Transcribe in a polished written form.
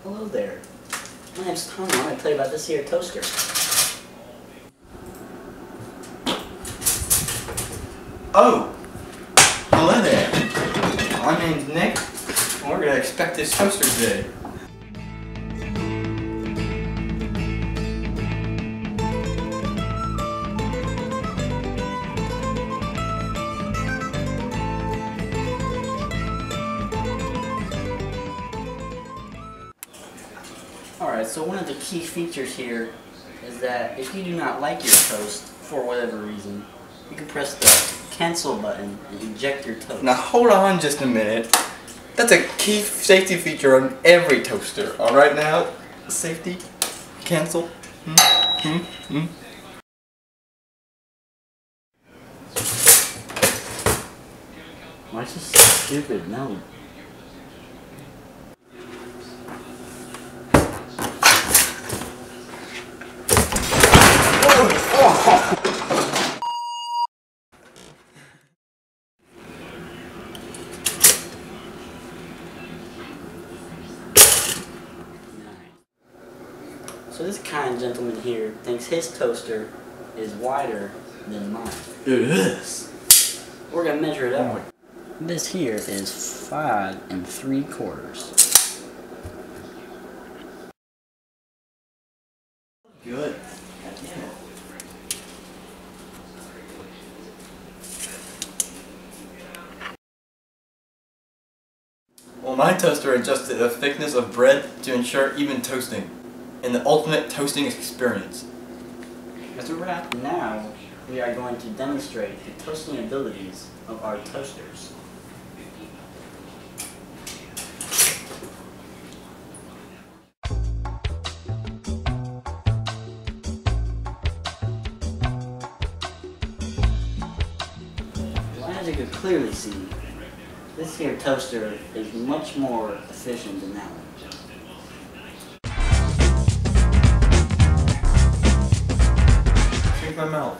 Hello there. My name's Tom. I'm going to tell you about this here toaster. Oh! Hello there. My name's Nick, and we're going to inspect this toaster today. Alright, so one of the key features here is that if you do not like your toast, for whatever reason, you can press the cancel button and eject your toast. Now hold on just a minute. That's a key safety feature on every toaster. Alright now, safety, cancel. Why is this so stupid? No. So this kind gentleman here thinks his toaster is wider than mine. It is. We're gonna measure it up. This here is 5 3/4. Good. Well, my toaster adjusted the thickness of bread to ensure even toasting, and the ultimate toasting experience. As a wrap, now we are going to demonstrate the toasting abilities of our toasters. Well, as you can clearly see, this here toaster is much more efficient than that one. Drink my mouth.